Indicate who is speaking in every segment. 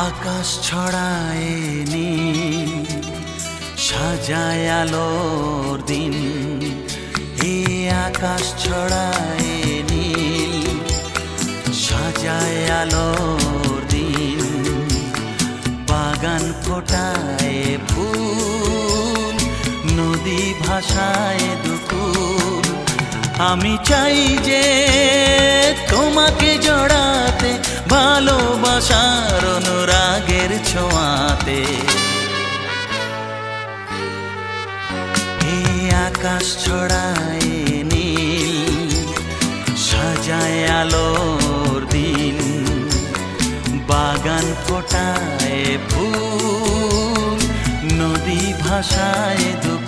Speaker 1: আকাশ ছড়ায় নীল, সাজায় আলোর দিন। এ আকাশ ছড়ায় নীল, সাজায় আলোর দিন। বাগান ফোটায় ফুল, নদী ভাসায় দুকুল। আমি চাই যে তোমাকে জড়াতে, ভালোবাসার অনুরাগের ছোঁয়াতে। এই আকাশ ছড়ায় নীল, সাজায় আলোর দিন। বাগান ফোটায় ফুল, নদী ভাসায় দুকুল।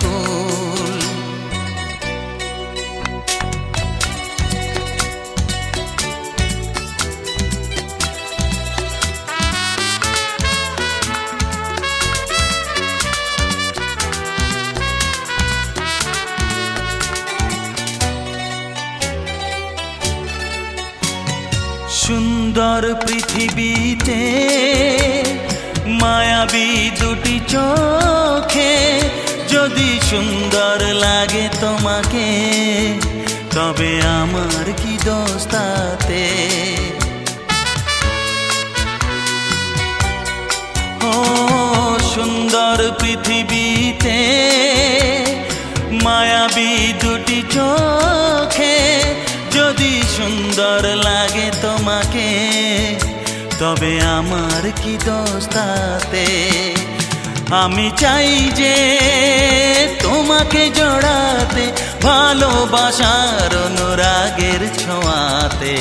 Speaker 1: সুন্দর পৃথিবীতে মায়াবী দুটি চোখে, যদি সুন্দর লাগে তোমাকে, তবে আমার কি দোষ তাতে? ও সুন্দর পৃথিবীতে মায়াবী দুটি চোখে, যদি সুন্দর লাগে তোমাকে, তবে আমার কি দোষ তাতে? আমি চাই যে তোমাকে জড়াতে, ভালোবাসার অনুরাগের ছোঁয়াতে।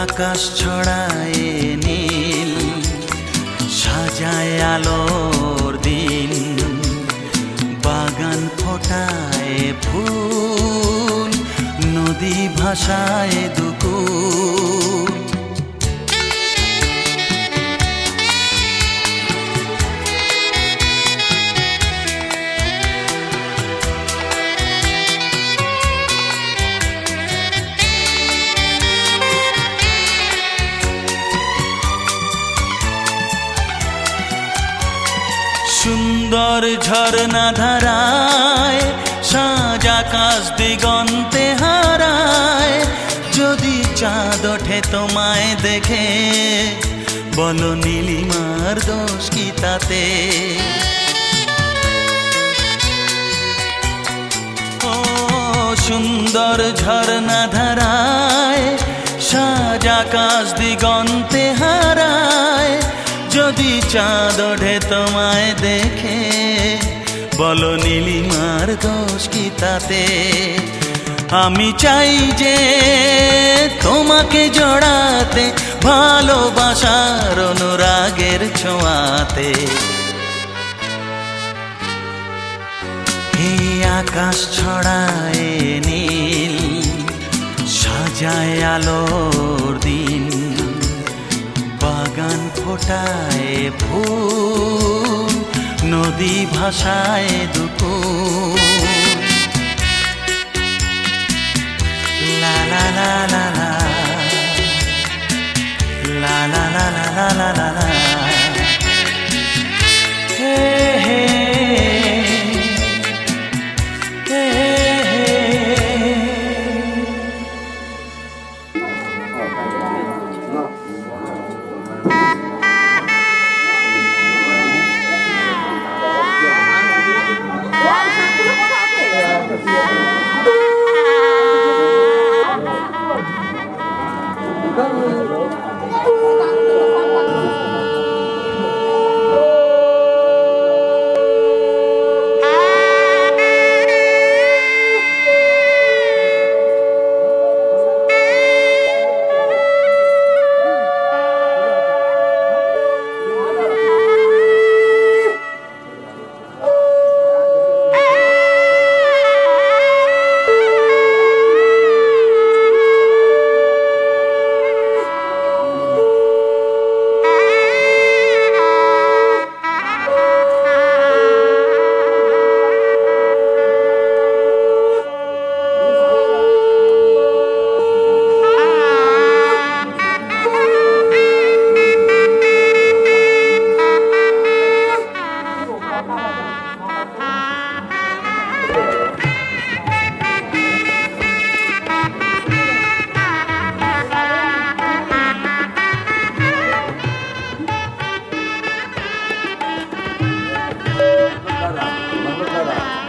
Speaker 1: আকাশ ছড়ায় নীল, সাজায় আলোর দিন। বাগান ফোটায় ফুল, নদী ভাসায় দুকুল। সুন্দর ঝরনা ধারায়, সাজ আকাশ দিগন্তে হারায়। যদি চাঁদ ওঠে তোমায় দেখে, বলো নীলিমার দোষ কি তাতে? ও সুন্দর ঝরনা ধারায়, সাজ আকাশ দিগন্তে হারায়। যদি চাঁদ ওঠে তোমায় দেখে, বলো নীলিমার দোষ কি তাতে? আমি চাই যে তোমাকে জড়াতে, ভালোবাসার অনুরাগের ছোঁয়াতে। এই আকাশ ছড়ায় নীল, সাজায় আলোর দিন। বাগান ফোটায় ফুল, নদী ভাসায় দুকুল। লা লা লা লা লা, লা লা লা লা লা লা লা। হে হে হে হে।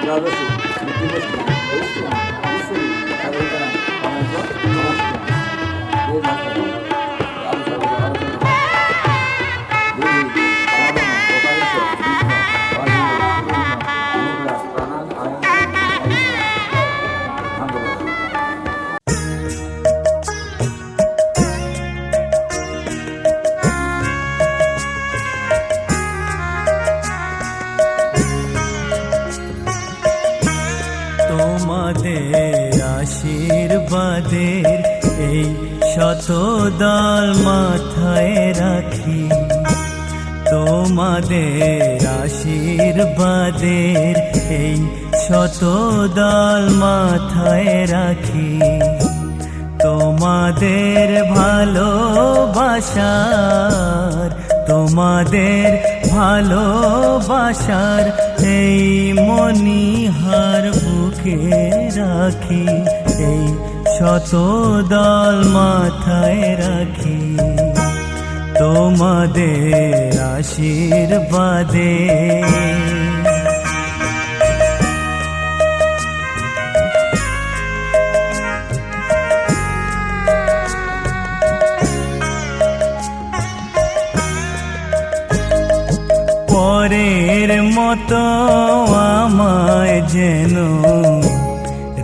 Speaker 2: দ্বাদশী নীতিবস্তু পরিশ্রম ঈশ্বরী সাগরিকারাম অনন্ত নমস্কার এই ভাষা আরো সর্বদা আলোচনা বুদ্ধি সাধন প্রকাশ বিষ্ণু বাহিনী অনুগ্রহ প্রাণান আয়ন ধন্যবাদ।
Speaker 1: তোমাদের আশীর্বাদের এই শতদল মাথায় রাখি, তোমাদের আশীর্বাদের এই শতদল মাথায় রাখি, তোমাদের ভালোবাসার তোমাদের ভালোবাসার এই মণিহার বুকে রাখি, এই শতদল মাথায় রাখি, তোমাদের আশীর্বাদে। পরের মতো আমায় যেন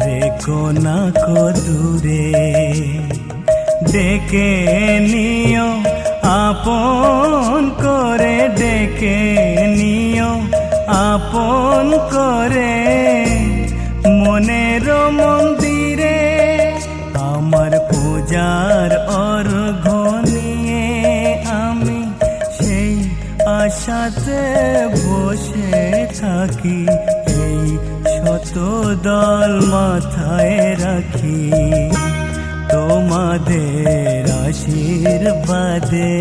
Speaker 1: রেখো না কো দূরে, ডেকে নিও আপন করে, ডেকে নিও আপন করে, মনের মন্দিরে আমার পূজার অর্ঘ্য নিয়ে আমি সেই আশাতে বসে থাকি, এই শতদল মাথায় রাখি, তোমাদের আশীর্বাদে।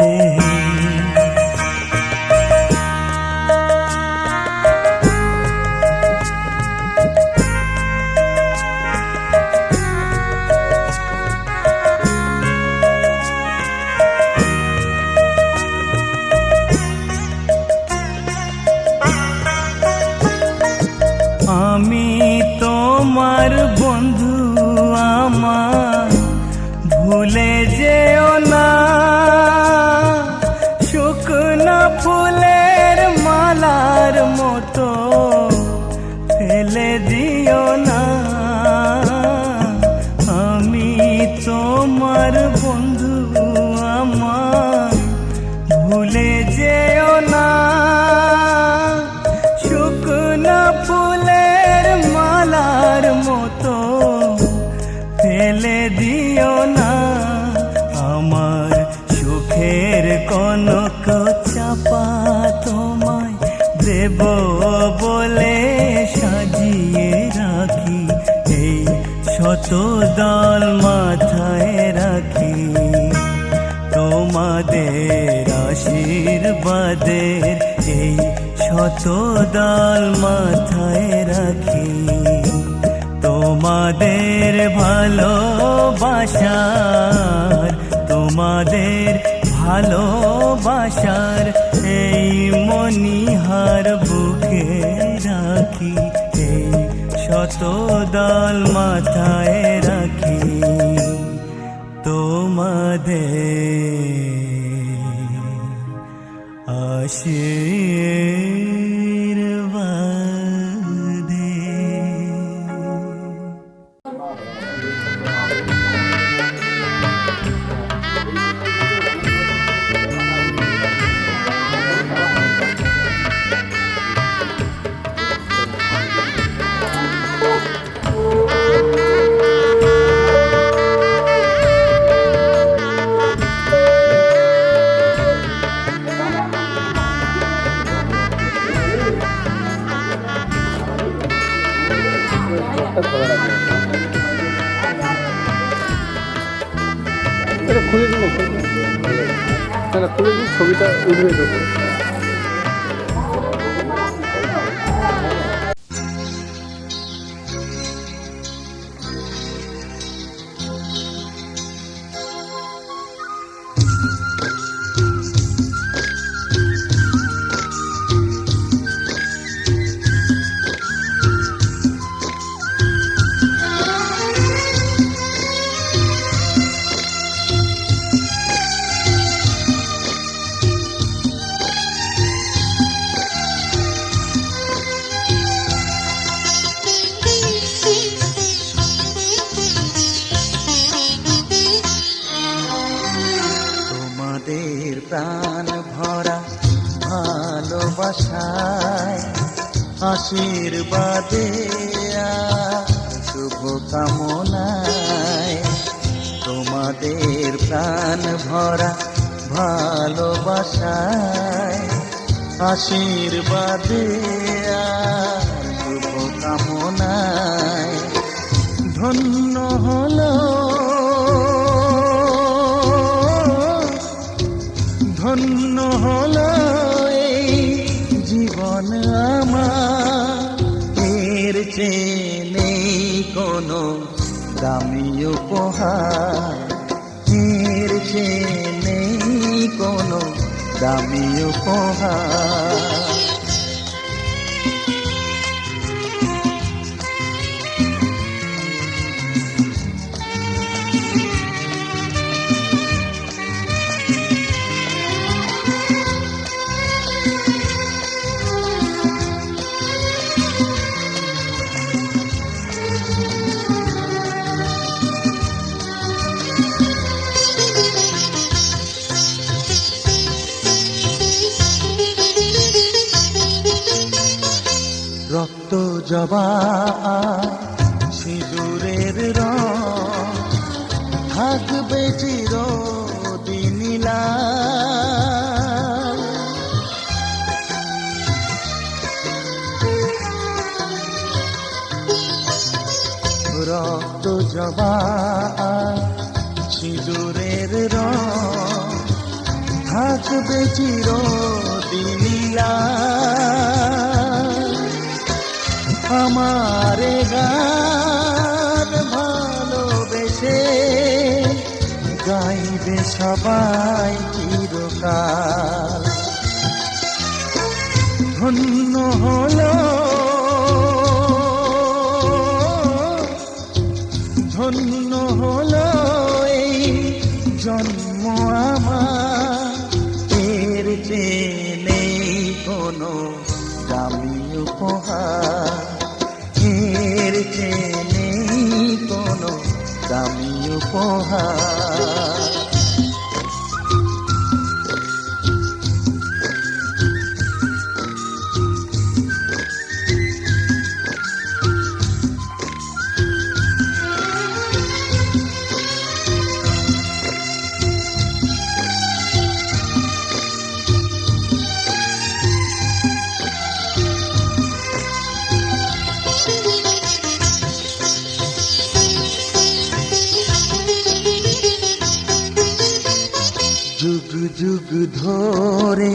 Speaker 1: আমি তোমার বন্ধু, আমার ভুলে যেও না, শুকনো ফুলের মালার মতো ফেলে দিও না। আমি তোমার বন্ধু, আমার ভুলে যেও না, শুকনো ফুলের মালার মতো ফেলে দিও না। আমার সুখের কনক চাপা তোমায় দেব বলে সাজিয়ে রাখি, এই শতদল মাথায় রাখি, তোমাদের আশীর্বাদের এই শতদল মাথায় রাখি, তোমাদের ভালোবাসার তোমাদের ভালোবাসার এই মণিহার বুকে রাখি, এই শতদল মাথায় রাখি, তোমাদের আশীর্বাদে।
Speaker 3: খুলে দিন, খুলে দিন, ছবিটা উঠবে দেবো।
Speaker 1: আশীর্বাদে আর শুভ কামনায় তোমাদের প্রাণ ভরা ভালোবাসায় আশীর্বাদে আর শুভ কামনায় ধন্য হলো ধন্য হলো এই জীবন আমার এর চেয়ে নেই কোনো দামি উপহার এর চেয়ে নেই কোনো দামি উপহার রক্ত জবা সিঁদুরের রং থাকবে চিরদিন লাল। রক্ত জবা সিঁদুরের রং থাকবে চিরদিন লাল। আমারে গান ভালোবেসে গাইবে সবাই চিরকাল। ধন্য হলো ধন্য হলো এই জন্ম আমার এর চেয়ে নেই কোনো দামি উপহার এর চেয়ে নেই কোনো দামি উপহার। যুগ যুগ ধরে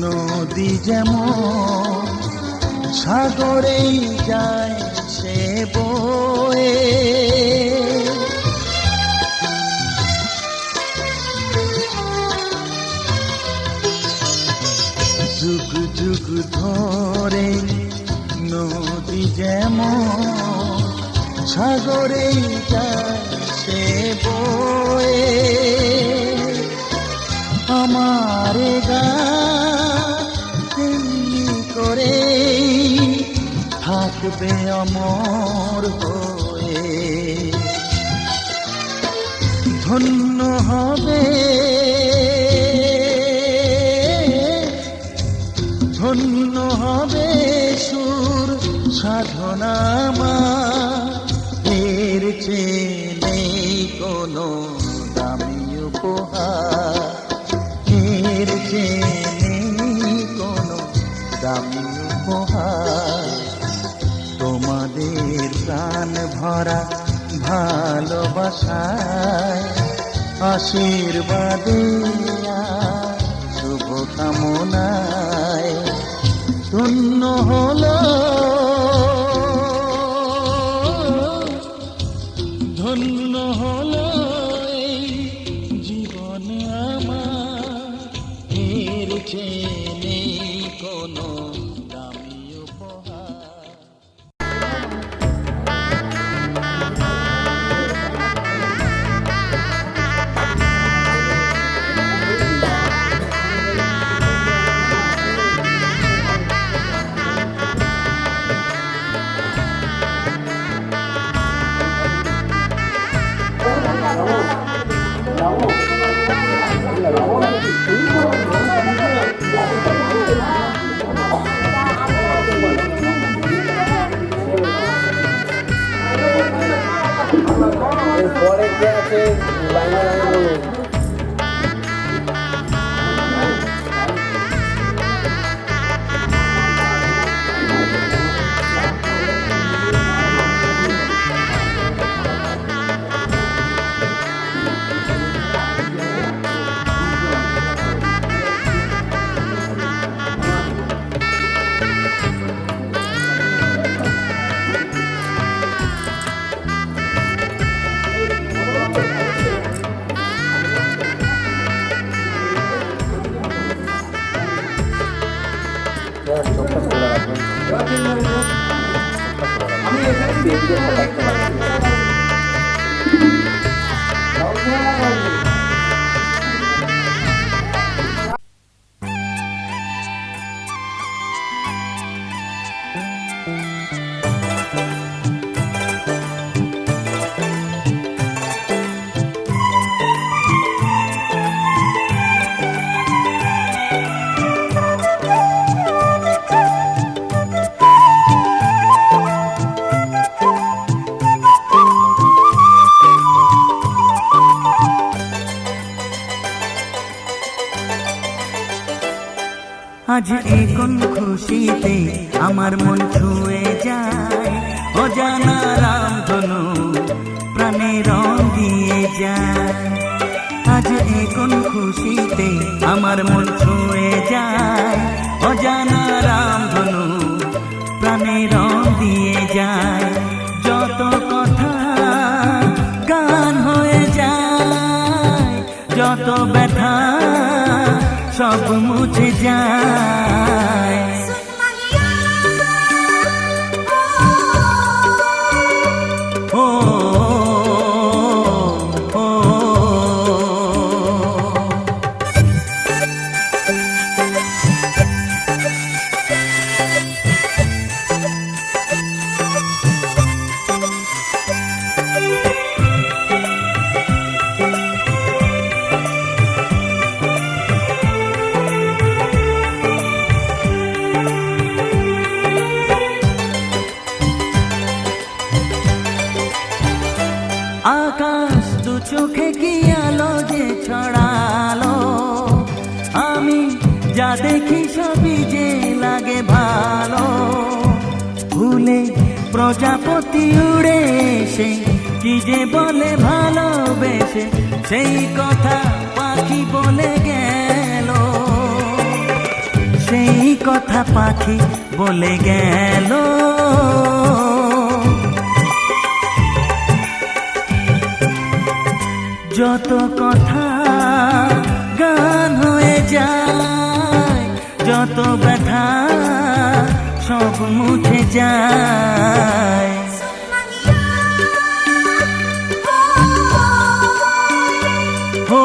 Speaker 1: নদী যেমন সাগরেই যায় সে বয়ে, যুগ যুগ ধরে নদী যেমন সাগরেই যায় সে বয়ে, আমারে গানি করে থাকবে অমর হয়ে। ধন্য হবে ধন্য হবে সুর সাধনা এর চেয়ে নেই কোনো দামি উপহার এর চেয়ে নেই কোনো দামি উপহার। তোমাদের প্রাণ ভরা ভালোবাসায় আশীর্বাদে আর শুভ কামনায় ধন্য হলো ধন্য হলো এই জীবন আমার এর চেয়ে নেই কোনো দামি উপহার।
Speaker 3: আছে লাইনে লাইনে বলুন। চোখটা খোলা রাখবেন।
Speaker 2: আমি এখানে বেরিয়ে থাকতে পারছি না।
Speaker 1: আজ এই কোন খুশিতে আমার মন ছুঁয়ে যায়, অজানা রামধনু প্রাণে রং দিয়ে যায়। আজ এই কোন খুশিতে আমার মন ছুঁয়ে যায়, অজানা রামধনু প্রাণে রং দিয়ে যায়। যত কথা গান হয়ে যায়, যত ব্যথা সব মুছে যায়। ও ও আকাশ দু চোখে কি আলো যে ছড়ালো, আমি যা দেখি সবই যে লাগে ভালো। ভুলে প্রজাপতি উড়ে এসে কি যে বলে ভালোবেসে, সেই কথা পাখি বলে গেল, সেই কথা পাখি বলে গেল। যত কথা গান হয়ে যায়, যত ব্যথা সব মুছে যায়। ও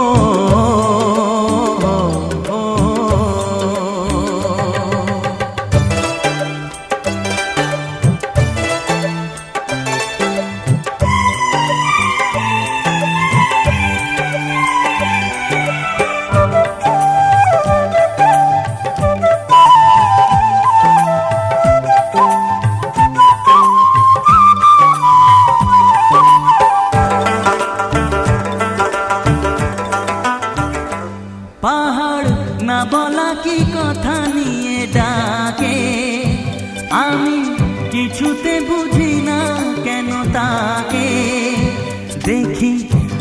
Speaker 1: পাহাড় না বলা কি কথা নিয়ে ডাকে, আমি কিছুতে বুঝি না কেন তাকে। দেখি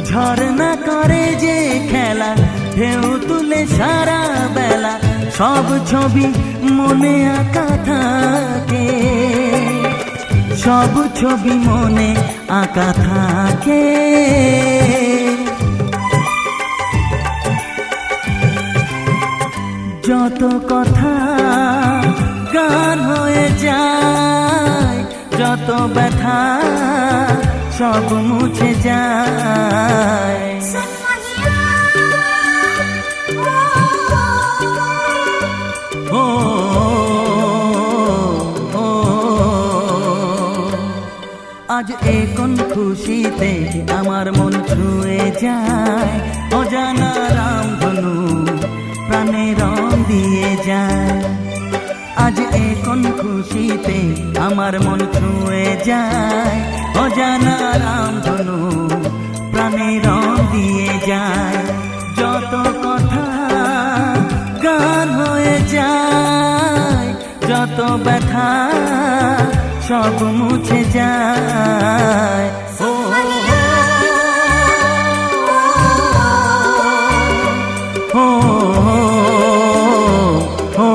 Speaker 1: ঝর্ণা করে যে খেলা, ঢেউ তুলে সারা বেলা, সব ছবি মনে আঁকা থাকে, সব ছবি মনে আঁকা থাকে। যত কথা গান হয়ে যায়, যত ব্যথা সব মুছে যায়। ও আজ এ কোন খুশিতে আমার মন ছুঁয়ে যায়, অজানা রামধনু প্রাণে রং দিয়ে যায়। আজ এ কোন খুশিতে আমার মন ছুঁয়ে যায়, অজানা রামধনু প্রাণে রং দিয়ে যায়, যত কথা গান হয়ে যায়, যত ব্যথা সব মুছে যায়। ও ও ও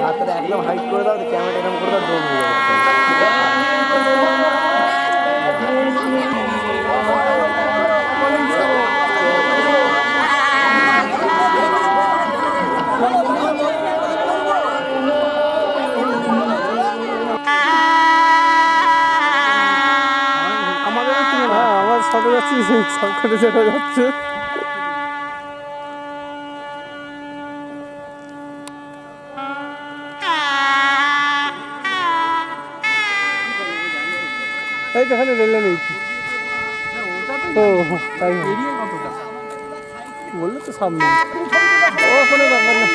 Speaker 3: হাতটা একদম হাইট করে দাও, ক্যামেরা এরকম করে দাও, ড্রোন হয়ে যাবে। আমাদের না, আমার সাথে যাচ্ছি, সব করে যেটা যাচ্ছে। এই তো এখানে রেলে নেই। ও তাই বললো তো সামনে, ও কোনো ব্যাপার না।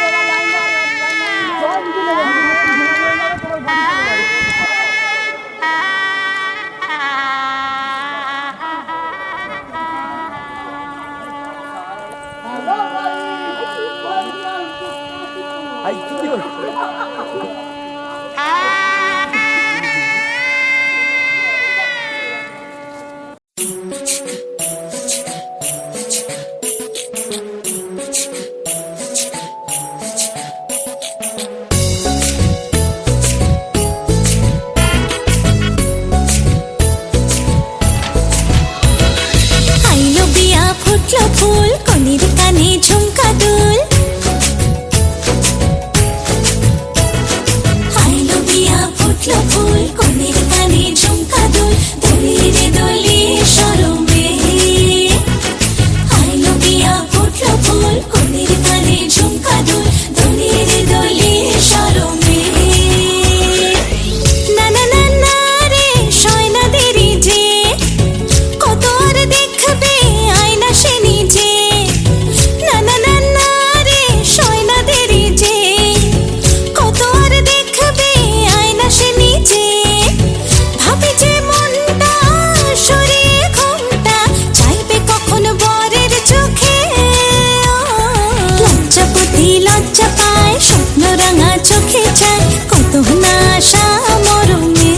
Speaker 4: ফুল কনির কানে ঝুমকা দুল, আইলো বিয়া ফুটলো ফুল কনির কানে ঝুমকা দুল, দোলে দোলে শরমে। আইলো বিয়া ফুটলো ফুল কনির কানে ঝুমকা দুল, দোলে দোলে শরমে। না না না না রে সয়না দেরি যে, কত আর দেখবে আয়না সে নিজে। না না না না রে সয়না দেরি যে, কত আর দেখবে আয়না সে নিজে। ভাবে যে মনটা সরিয়ে ঘুমটা, চাইবে কখন বরের চোখে। লজ্জাপতি লজ্জা পায়, স্বপ্ন রাঙা চোখে চায়, কত না আশা মরমে।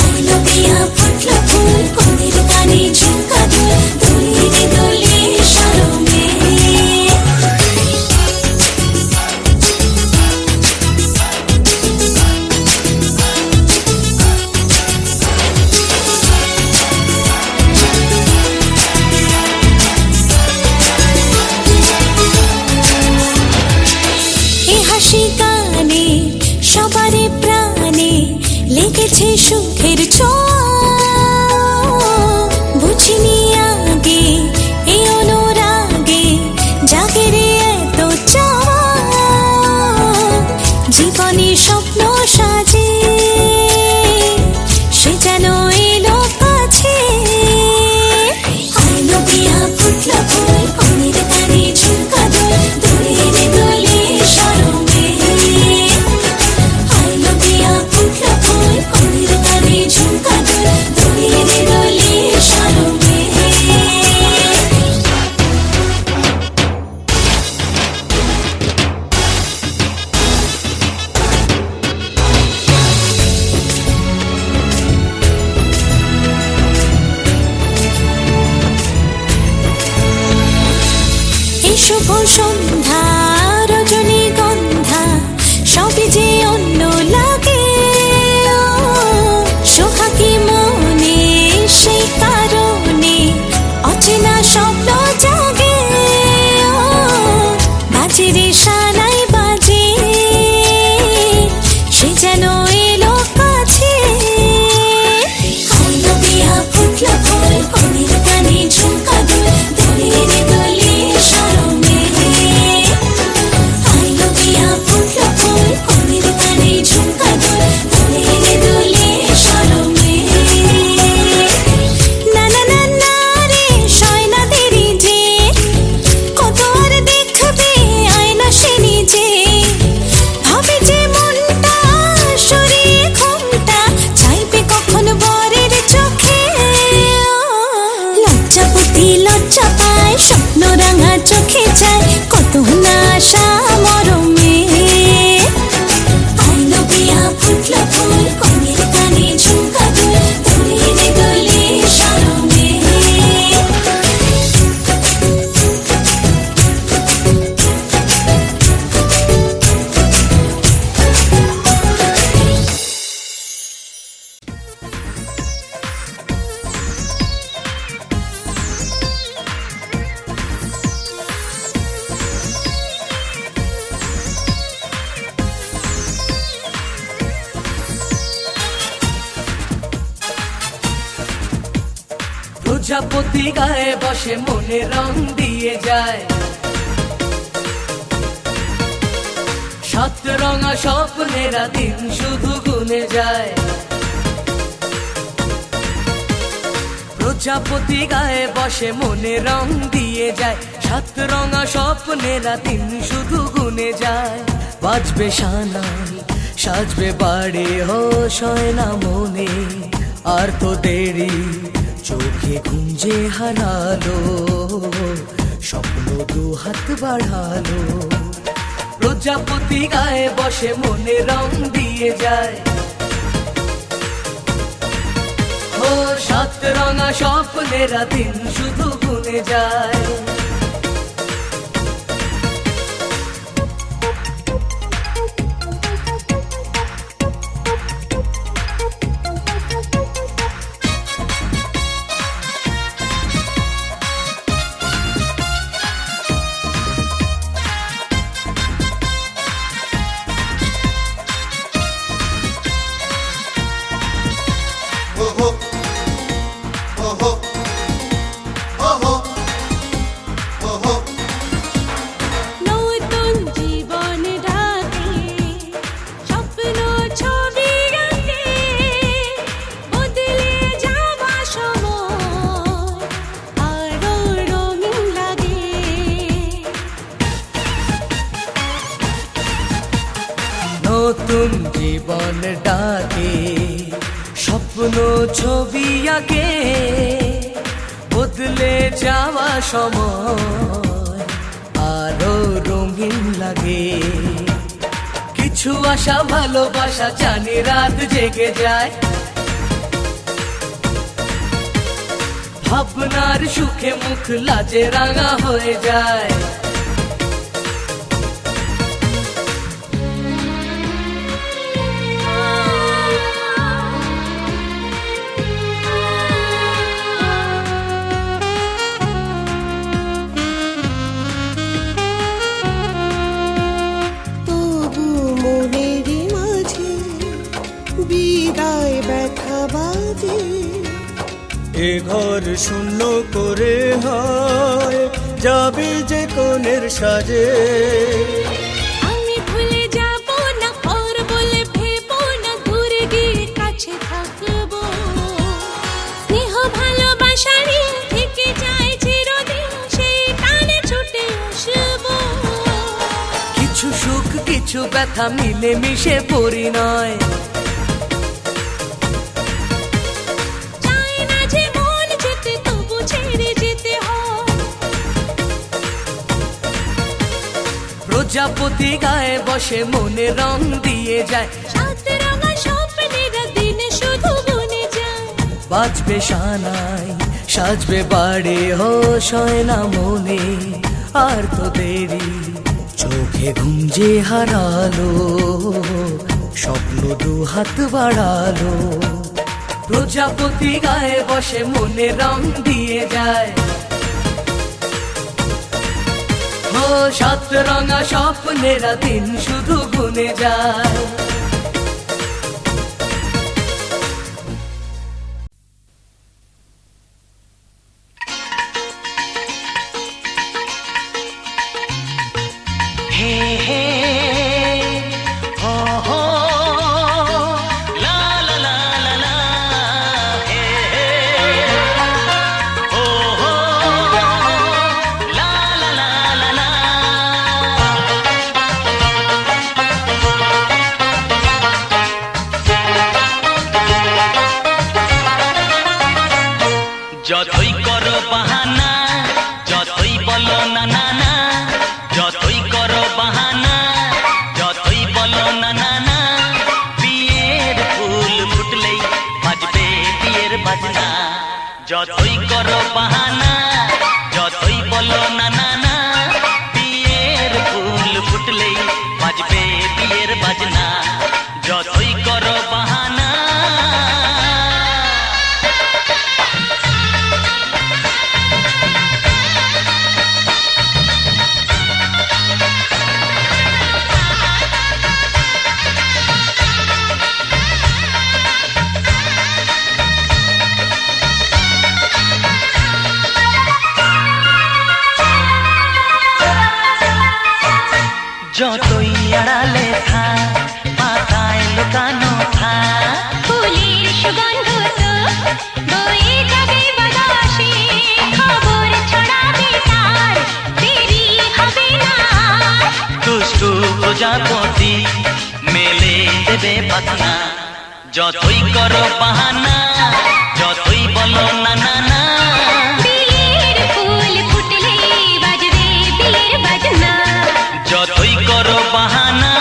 Speaker 4: আইলো বিয়া ফুটলো ফুল কনের কানে ঝুমকা দুল, দোলে দোলে শরমে। এ হাসি গানে সবারে প্রাণে লেগেছে সুখের ছোঁয়া। বুঝিনি আগে এই অনুরাগে জাগে রে এত চাওয়া। জীবনে স্বপ্ন সাজে সে যেন এলো কাছে। আইলো বিয়া ফুটলো ফুল কনের কানে ঝুমকা দুল, দোলে দোলে শরমে। আইলো বিয়া ফুটলো ফুল কনের কানে ঝুমকা দুল, দোলে দোলে শরমে। এই শুভ সন্ধ্যা রজনীগন্ধা সবই যে অন্য লাগে। সোহাগী মনে সেই কারণে অচেনা স্বপ্ন জাগে। বাজে রে সানাই বাজে সে যেন এলো কাছে। আইলো বিয়া ফুটলো ফুল কনের কানে ঝুমকা দুল, দোলে দোলে শরমে। অতি লজ্জা পায়, স্বপ্ন রাঙা চোখে যায়, কত না আশা মরমে। আইলো বিয়া ফুটলো ফুল, কনের কানে ঝুমকা দুল, দোলে দোলে শরমে।
Speaker 1: প্রজাপতি গায়ে বসে মনে রং দিয়ে যায়, সাত রঙা স্বপ্নেরা দিন শুধু গুনে যায়। প্রজাপতি গায়ে বসে মনে রং দিয়ে যায়, সাত রঙা স্বপ্নেরা দিন শুধু গুনে যায়। বাজবে সানাই, সাজবে বাড়ি, হোশ হয় না মনে আর তো দেরি, চোখে গুঞ্জে হারালো, স্বপ্ন দু হাত বাড়ালো। প্রজাপতি গায়ে বসে মনে রং দিয়ে যায়, ও সাত রঙা স্বপ্নেরা দিন শুধু গুনে যায়।
Speaker 4: নতুন জীবন ডাকে, স্বপ্ন ছবি আঁকে, বদলে যাওয়া সময় আরো রঙিন লাগে।
Speaker 1: নতুন জীবন ডাকে, স্বপ্ন ছবি আঁকে, বদলে যাওয়া সময় আরো রঙিন লাগে। কিছু আশা ভালোবাসা জানি রাত জেগে যায়, ভাবনার সুখে মুখ লাজে রাঙা হয়ে যায়।
Speaker 5: তবু মনের মাঝে বিদায় ব্যথা বাজে,
Speaker 6: এ ঘর শূন্য করে হয় যাবে যে কোণের সাজে।
Speaker 4: আমি ভুলে যাব না, পর বলে ভেবো না, দূরে গিয়ে কাছে থাকবো। স্নেহ ভালোবাসারই থেকে যায় চিরদিন, সেই টানে ছুটে আসবো।
Speaker 1: কিছু সুখ কিছু ব্যথা মিলে মিশে পরিণয়,
Speaker 4: চায় না যে মন যেতে, তবু ছেড়ে যেতে হয়।
Speaker 1: প্রজাপতি গায়ে বসে মনে রং দিয়ে যায়,
Speaker 4: সাত রঙা স্বপ্নেরা দিনে শুধু গুনে যায়।
Speaker 1: বাজবে সানাই, সাজবে বাড়ি, হোশ হয় না মনে আর তো দেরি, চোখে ঘুম যে হারালো, স্বপ্ন দু হাত বাড়ালো। প্রজাপতি গায়ে বসে মনে রং দিয়ে যায়, ও সাত রঙা স্বপ্নেরা দিন শুধু গুনে যায়।
Speaker 7: যতই করো বাহানা, যতই বলো না না না, যতই করো বাহানা, যতই বলো না না না, বিয়ের ফুল ফুটলেই বাজবে বিয়ের বাজনা। যতই করো বাহানা, যতই বলো না না না, বিয়ের ফুল ফুটলেই বাজবে বিয়ের বাজনা। যতই করো বাহানা। যতই আড়ালে থাক, পাতায় লুকানো থাক,
Speaker 4: ফুলের সুগন্ধ তো বয়ে যাবে বাতাসে, খবর ছড়াবে তার, দেরি হবে না।
Speaker 7: দুষ্টু প্রজাপতি মেলে দেবে পাখনা। যতই করো বাহানা, যতই বলো না না না,
Speaker 4: বিয়ের ফুল ফুটলে বাজবে বিয়ের বাজনা।
Speaker 7: যতই করো বাহানা।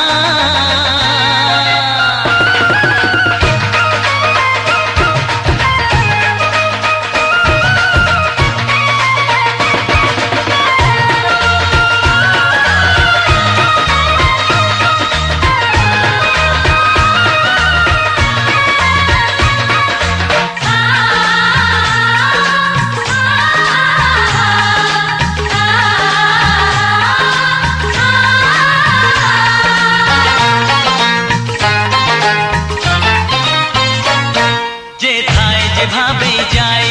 Speaker 7: যেথায় যেভাবে যাই,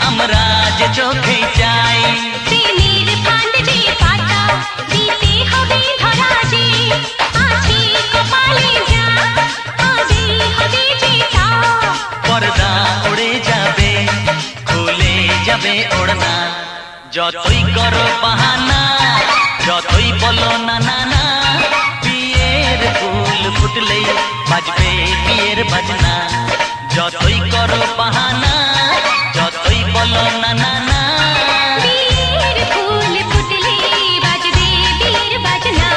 Speaker 7: আমরা যে চোখে যাই,
Speaker 4: প্রেমের ফান্ড যে পাতা দিতে হবে ধরা যে, আছে কপালে যা আগে হবে যেটা।
Speaker 7: পর্দা উড়ে যাবে, খুলে যাবে ওড়না। যতই করো বাহানা, যতই বলো না না না, বিয়ের ফুল ফুটলেই বাজবে বিয়ের বাজনা। যতই করো বাহানা, যতই বলো না না না,
Speaker 4: বিয়ের ফুল ফুটলে বাজবে বিয়ের বাজনা।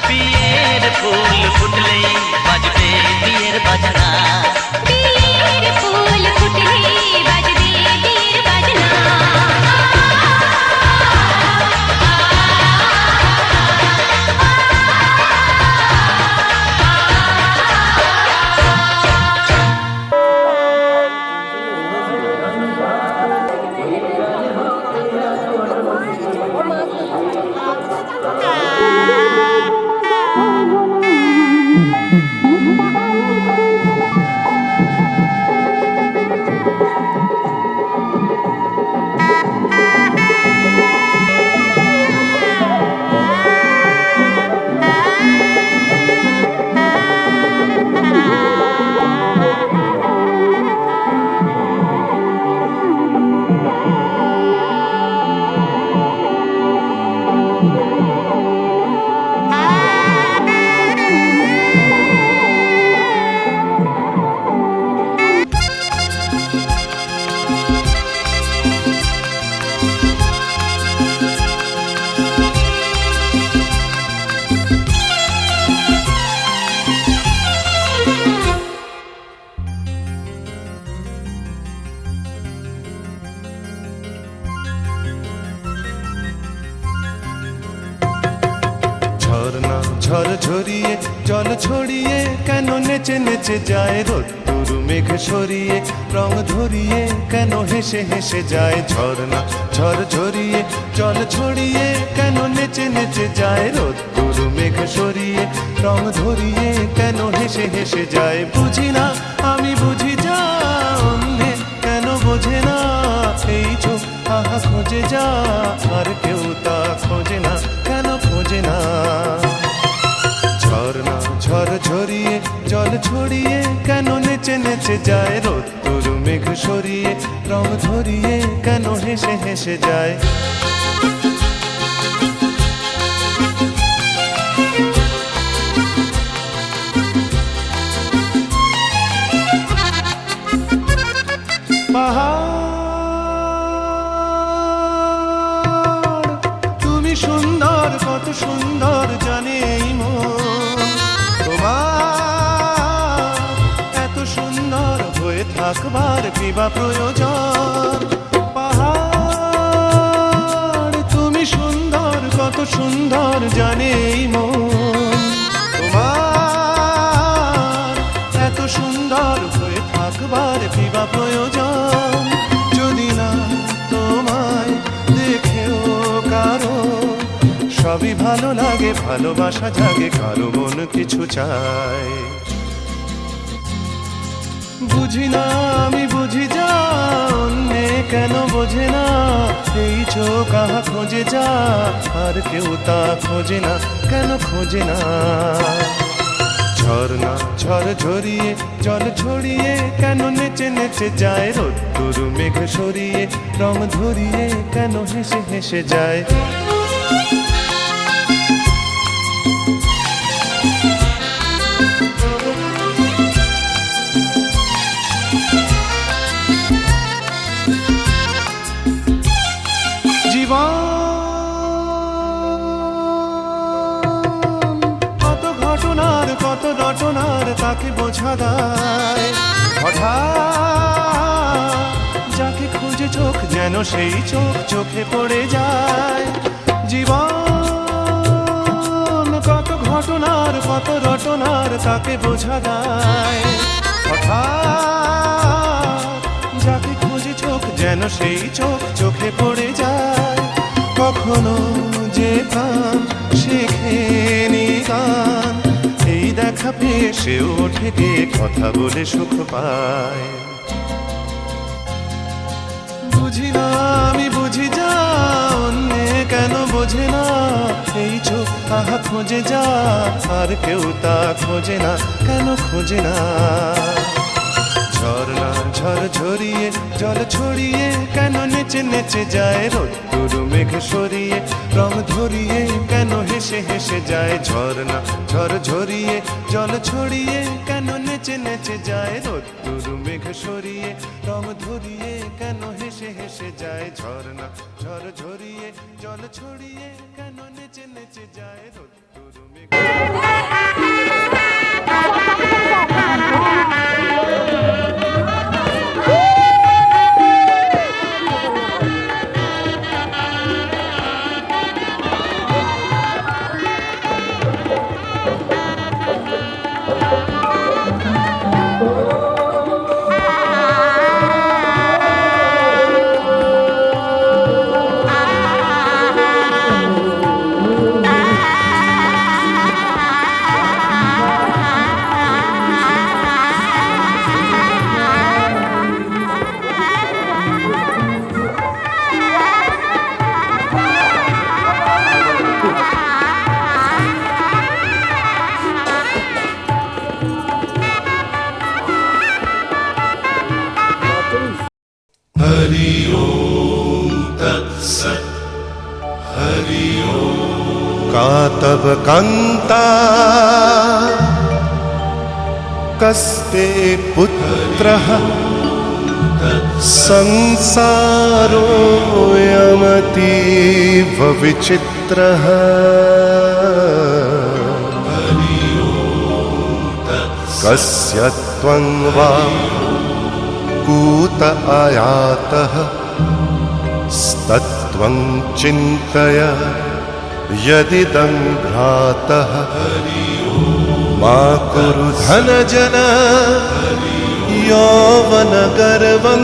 Speaker 7: বিয়ের ফুল ফুটলেই বাজবে বিয়ের বাজনা।
Speaker 4: বিয়ের ফুল ফুটলে বাজবে বিয়ের বাজনা।
Speaker 8: ঝর্ণা ঝড় ঝরিয়ে জল ছড়িয়ে কেন নেচে নেচে যায়, রোদ্দুর মেঘ সরিয়ে রং ধরিয়ে কেন হেসে হেসে যায়। ঝর্ণা ঝড় ঝরিয়ে জল ছড়িয়ে কেন নেচে নেচে যায়, রোদ্দুর মেঘ সরিয়ে রং ধরিয়ে কেন হেসে হেসে যায়। বুঝি না আমি বুঝি যা অন্ধে কেন বোঝে না, এই চোখ আহা খোঁজে যা আর কেউ তা খোঁজে না, কেন খোঁজে না। ঝর্ণা ঝড় ঝরিয়ে জল ছড়িয়ে কেন নেচে নেচে যায়, রোদ্দুর মেঘ সরিয়ে রং ধরিয়ে কেন হেসে হেসে যায়। পাহাড় সুন্দর কত সুন্দর জানে এই মন তোমার এত সুন্দর হয়ে থাকবার কিবা প্রয়োজন পাহাড় তুমি সুন্দর কত সুন্দর জানে এই মন তোমার এত সুন্দর হয়ে থাকবার কিবা প্রয়োজন যদি না তোমায় দেখেও কারো সবই ভালো লাগে ভালোবাসা জাগে কারো মন কিছু চায় বুঝি না আমি বুঝি যা অন্যে কেন বোঝে না এই চোখ আহা খোঁজে যা আর কেউ তা খোঁজে না কেন খোঁজে না ঝর্ণা ঝড় ঝরিয়ে জল ছড়িয়ে কেন নেচে নেচে যায় রোদ্দুর মেঘ সরিয়ে রং ধরিয়ে কেন হেসে হেসে যায় জীবন কত ঘটনার কত রটনার তাকে বোঝা দায় হঠাৎ যাকে খুঁজে চোখ যেন সেই চোখ চোখে পড়ে যায় জীবন কত ঘটনার কত রটনার তাকে বোঝা দায় হঠাৎ যাকে খুঁজে চোখ যেন সেই চোখ চোখে পড়ে যায় কখনো যে প্রাণ শেখেনি গান এই দেখা পেয়ে সেও ওঠে গিয়ে কথা বলে সুখ পায় বুঝি না আমি বুঝি যা অন্যে কেন বোঝে না এই চোখ আহা খোঁজে যা আর কেউ তা খোঁজে না কেন খোঁজে না ঝর্ণা ঝড় ঝরিয়ে জল ছড়িয়ে কেন নেচে নেচে যায় রোদ্দুর মেঘ সরিয়ে রং ধরিয়ে কেন হেসে হেসে যায় ঝর্ণা ঝড় ঝরিয়ে জল ছড়িয়ে কেন নেচে নেচে যায় রোদ্দুর মেঘ সরিয়ে রং ধরিয়ে কেন হেসে হেসে যায় ঝর্ণা ঝড় ঝরিয়ে জল ছড়িয়ে কেন নেচে নেচে যায় রোদ্দুর মেঘ तब कांता कस्ते पुत्रः संसारोऽयमतीव विचित्रः कस्य त्वं वा कूत आयातः स्तत्त्वं चिन्तय यदिदं भ्रातः मा कुरु धनजन यौवनगर्वं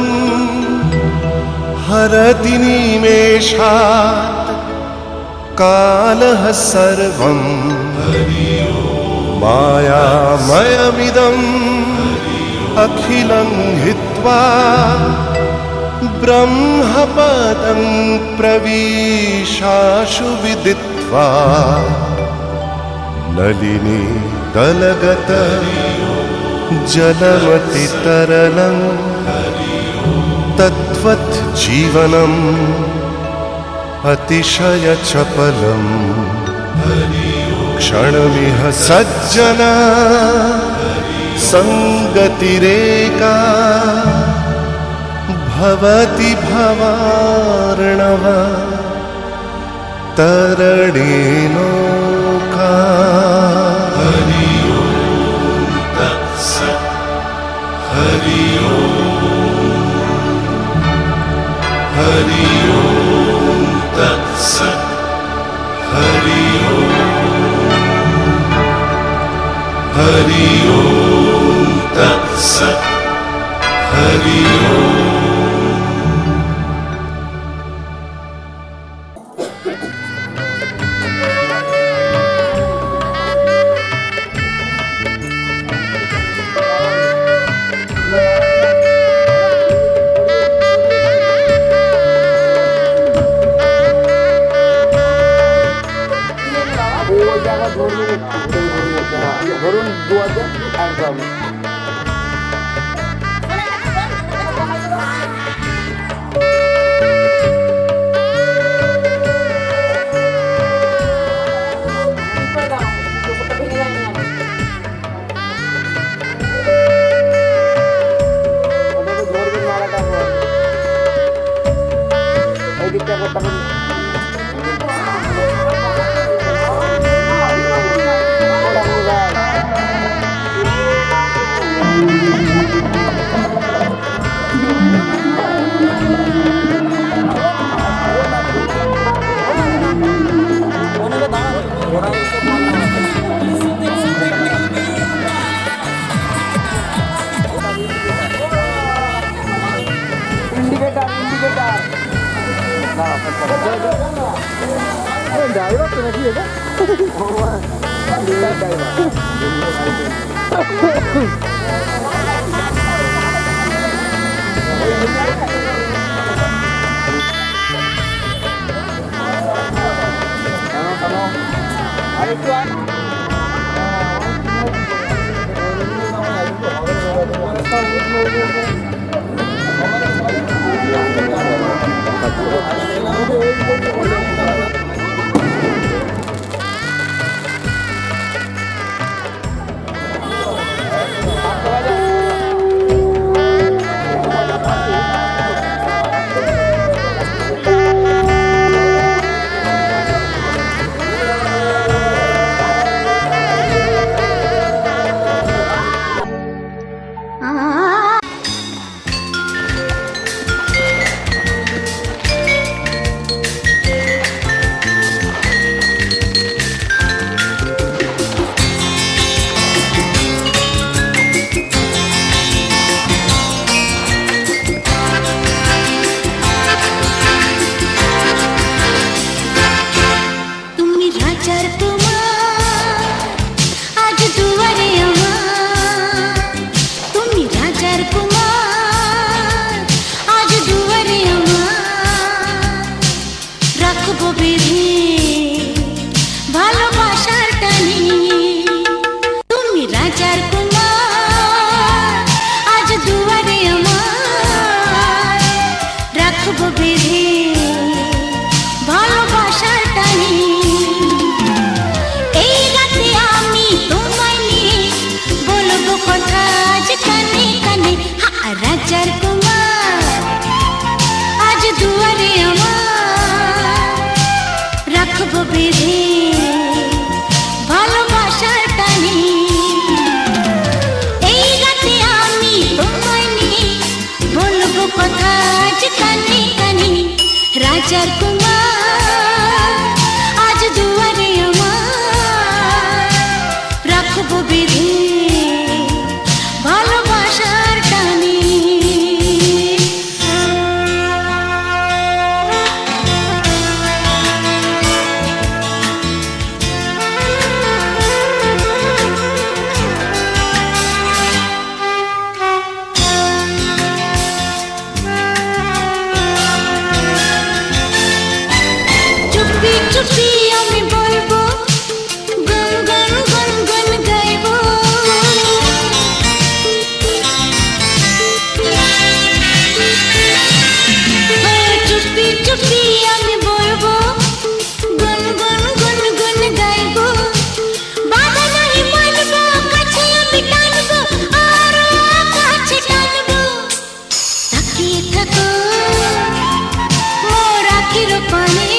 Speaker 8: हरति निमेषात् कालः सर्वं मायामयमिदम् अखिलं हित्वा ब्रह्मपदं प्रविशाशु विदित्वा नलिनी दलगत जलमतितरलं तद्वत् जीवनम् अतिशयचपलम् क्षणमिह सज्जना संगतिरेका भवति भवार्णव तरणी नौका हरि ओम तत्सत् हरि ओम तत्सत् हरि ओम तत्सत् हरि ओम।
Speaker 3: ধরুন 2000 একদম ওই দিকটা করতে ড্রাইভার তো নাকি এটা আরেকটু রাজার কুমার আজ দুয়ারে আমার রাখবো বেঁধে ভালোবাসার টানে। চুপি আমি বলবো গান গান গান গান গাইবো চুপি চুপি আমি বলবো গান গান গান গান গাইবো বাধা নাই মানবো কাছে আমি টানবো আরো কাছে টানবো তাকিয়ে থাকো মোর আখির পানে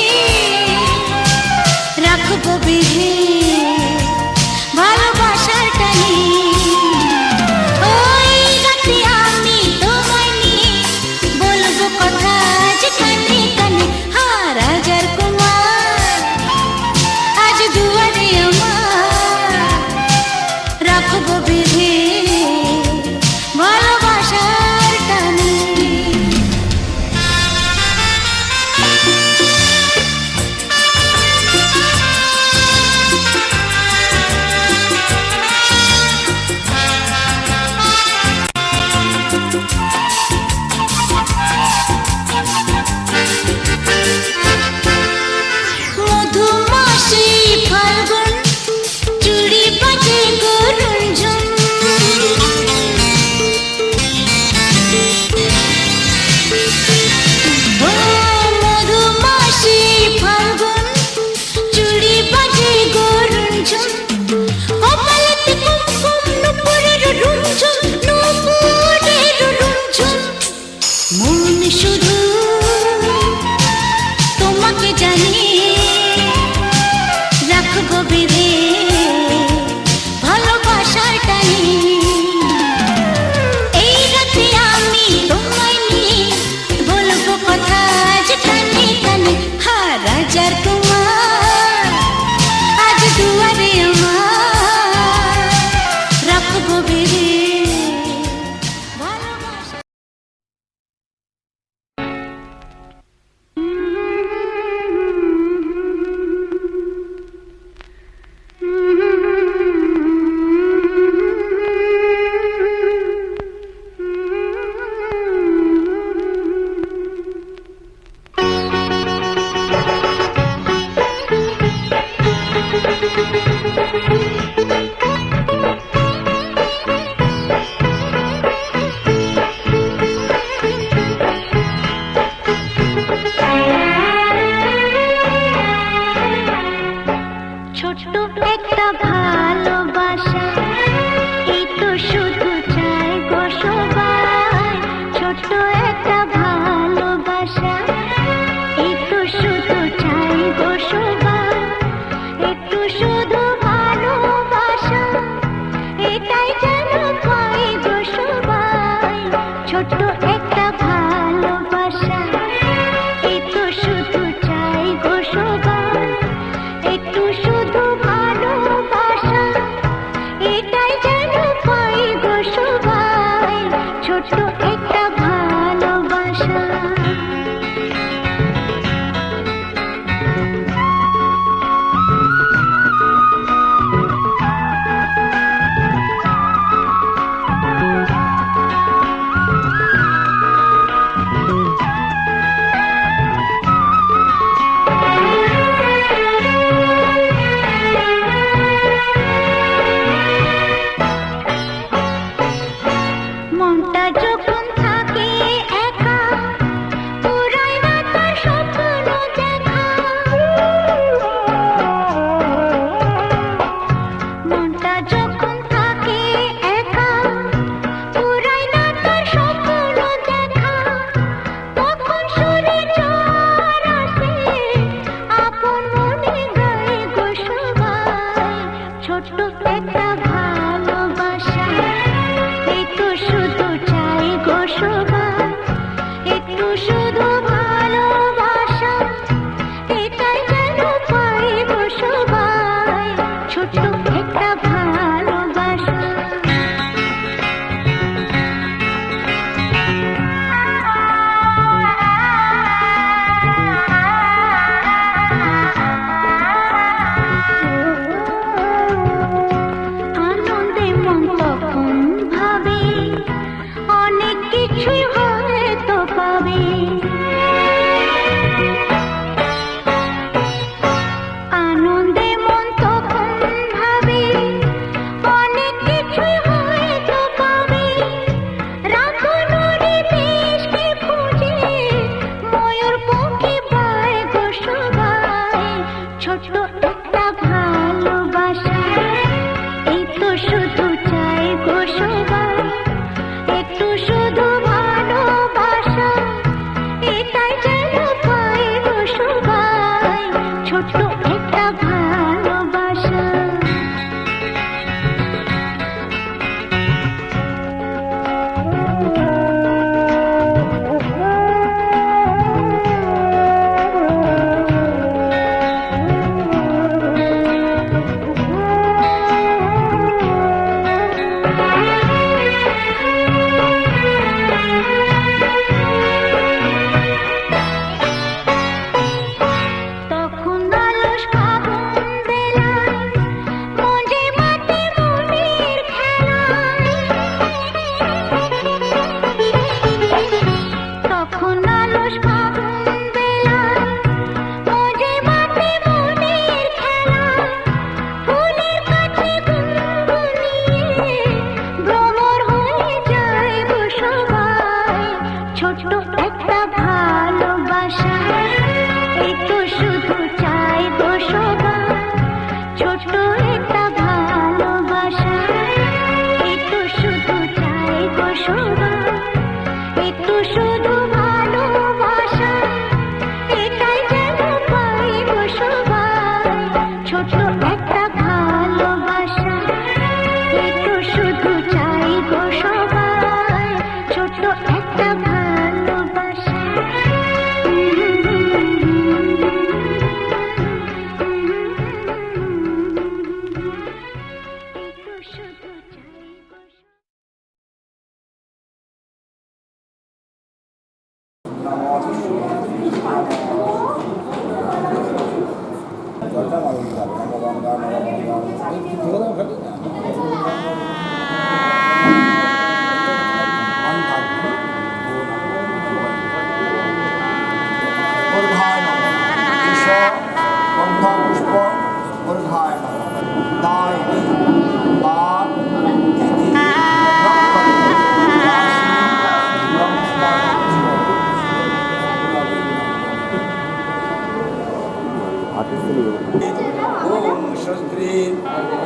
Speaker 9: ओम शस्त्री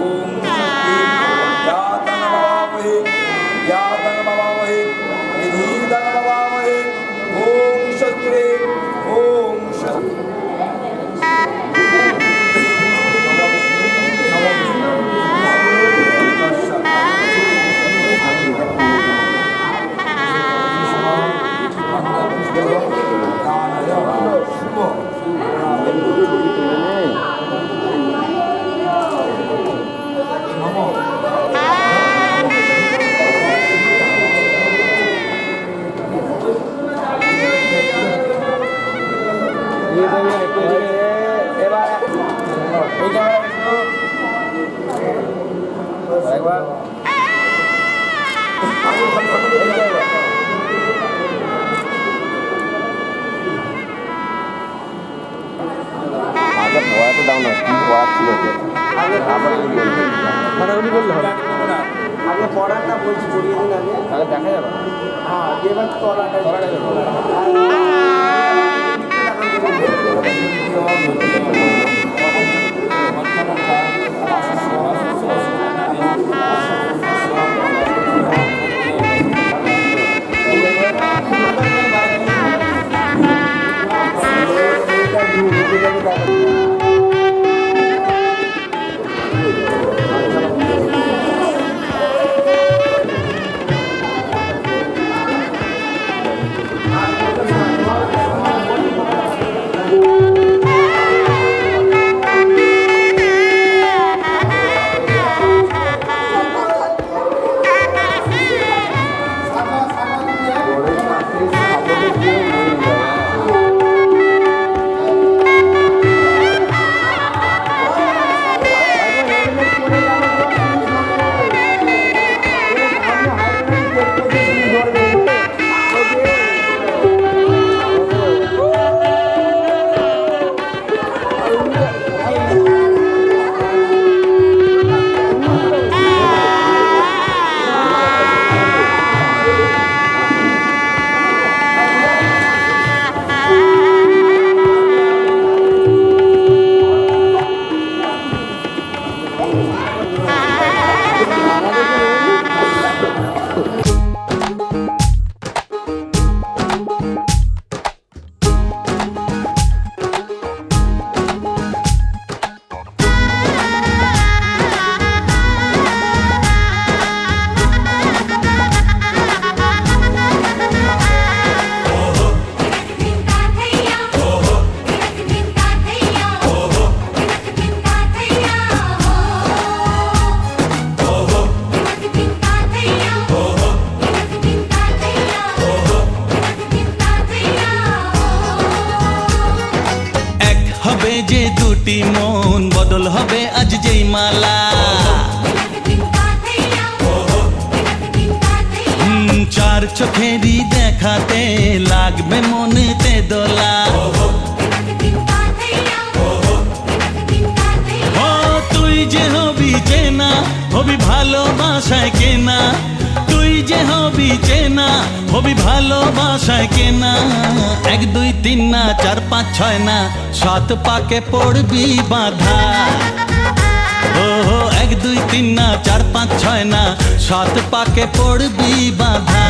Speaker 9: ओम शस्त्री यातन भवामहे यातन भवामहे निधीतन भवामहे ओम शस्त्री ओम शस्त्री
Speaker 2: আগে ধোয়াতে দাও না কি ধোয়া ছিল আবার
Speaker 3: উনি বললে হবে
Speaker 2: আগে পড়াটা বলছি পড়িয়ে দিন আগে তাহলে দেখা যাবে হ্যাঁ এবার তলাটা
Speaker 7: যে দুটি মন বদল হবে আজ যেই মালা চার চোখেরই দেখাতে লাগবে মনেতে দোলা ও তুই যে হবি চেনা হবি ভালোবাসায় কেনা তুই যে হবি চেনা হবি ভালোবাসায় কেনা 1 2 3 না 4 5 6 না 7 পাকে পড়বি বাধা ও 1 2 3 না 4 5 6 না 7 পাকে পড়বি বাধা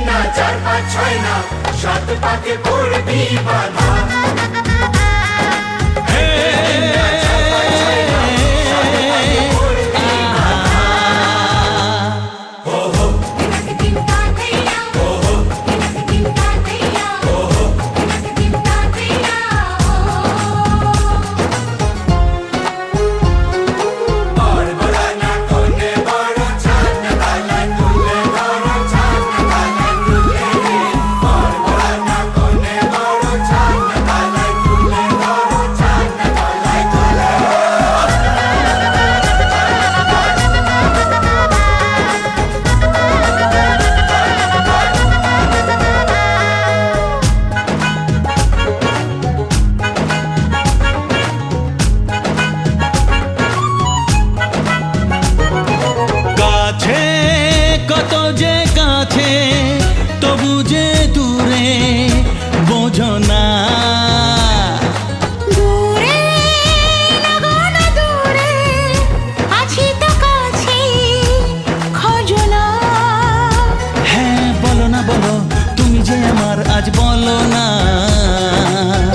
Speaker 8: না 4 5 6 না 7 পাকে পড়বি বাধা
Speaker 7: তবু যে দূরে বোঝো না
Speaker 4: দূরে লাগানো দূরে আছি তো কাছে খোঁজো না
Speaker 7: হ্যাঁ বলো না বলো তুমি যে আমার আজ বলো না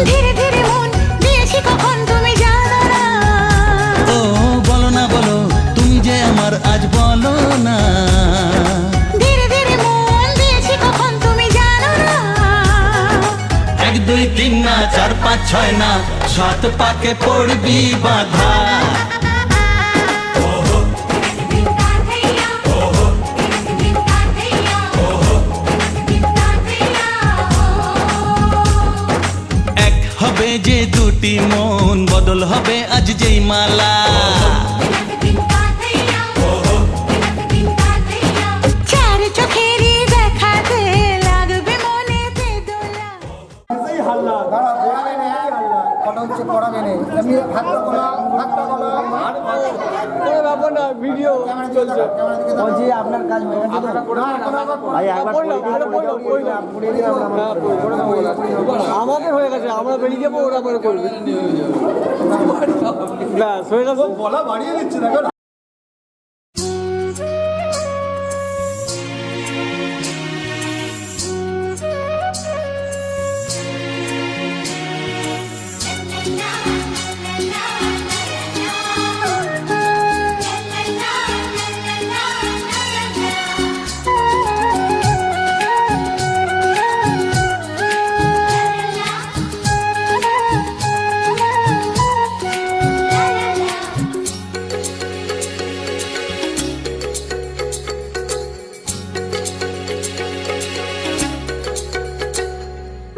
Speaker 4: ধীরে ধীরে মন দিয়েছি কখন তুমি জানো না
Speaker 7: ও বলো না বলো তুমি যে আমার আজ বলো না 1 2 3 না 4 5 6 না 7 পাকে পড়বি বাধা এক হবে যে দুটি মন বদল হবে আজ যেই মালা
Speaker 4: চার চোখেরই দেখাতে লাগবে মনেতে দোলা
Speaker 2: কটা হচ্ছে পড়াবে নেই এমনি হাতটা গোলা
Speaker 3: কোনো ব্যাপার না, ভিডিও চলছে।
Speaker 2: বলছি আপনার কাজ হয়ে গেছে তো? ভাই একবার পড়িয়ে দিন
Speaker 3: আমাদের হয়ে গেছে, আমরা বেরিয়ে যাবো, ওরা করে করবে। ব্যাস হয়ে গেছে।
Speaker 9: বলা বাড়িয়ে দিচ্ছে দেখো না।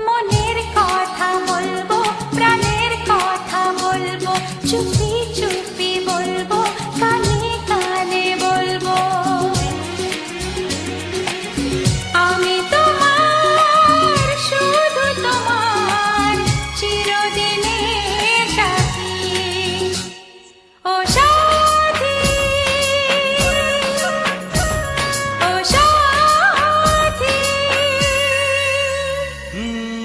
Speaker 4: মনের কথা বলবো প্রাণের কথা বলবো চুপি চুপি বলবো কানে কানে বলবো আমি তোমার শুধু তোমার চিরদিনের সাথী ও সাথী ও সাথী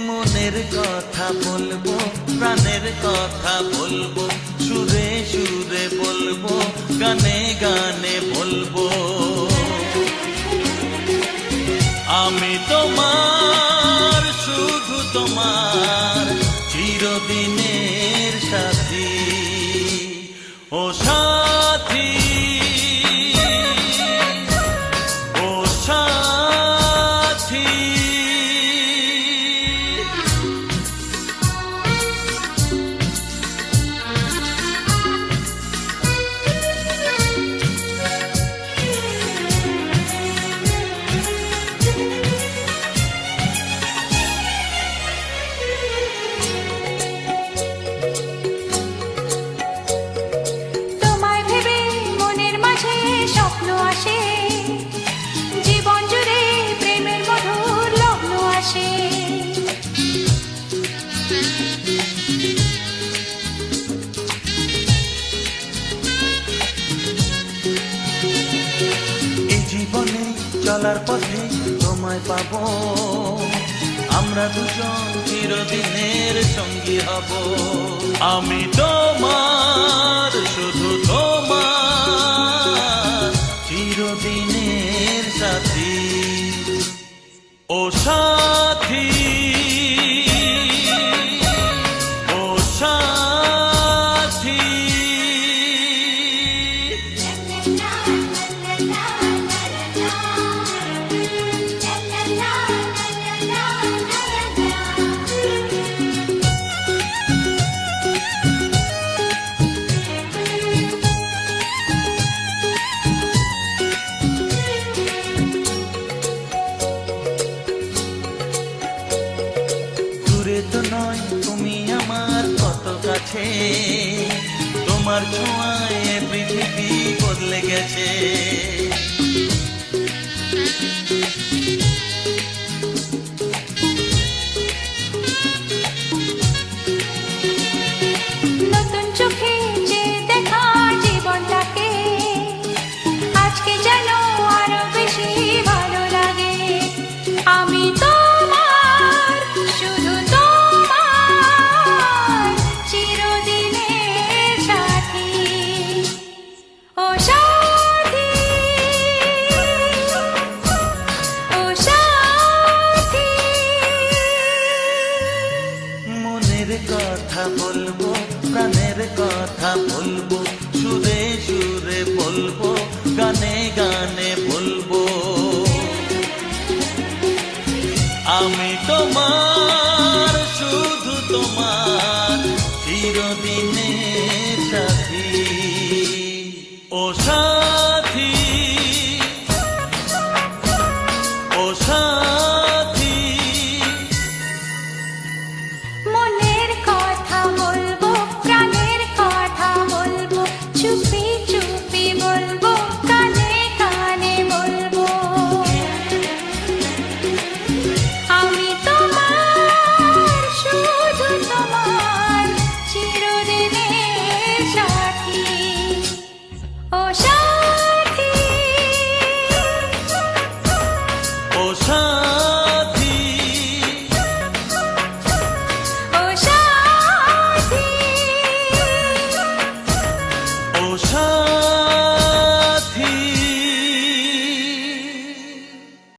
Speaker 7: মনের কথা বলবো প্রাণের কথা বলবো সুরে সুরে বলবো গানে গানে বলবো আমি তোমার শুধু তোমার চিরদিনের সাথী ও সাথী ও সাথী
Speaker 4: তোমায় ভেবে মনের মাঝে স্বপ্ন আসে জীবন জুড়ে প্রেমের মধুর লগ্ন আসে
Speaker 7: এই জীবনে চলার পথে তোমায় পাবো আমরা দুজন চিরদিনের সঙ্গী হব আমি তোমার শুধু তোমার চিরদিনের সাথী ও ও সাথী, ও সাথী, দূরে তো নয় তুমি আমার কত কাছে, তোমার ছোঁয়ায় পৃথিবী বদলে গেছে।
Speaker 4: নতুন চোখে যে দেখা জীবনটাকে আজকে যেন আরো বেশি ভালো লাগে। আমি তোমার, শুধু তোমার চিরদিনের সাথী। ও সাথী, ও সাথী,
Speaker 7: মনের কথা বলবো, প্রাণের কথা বলবো, সুরে সুরে বলবো, গানে গানে বলবো। আমি তোমার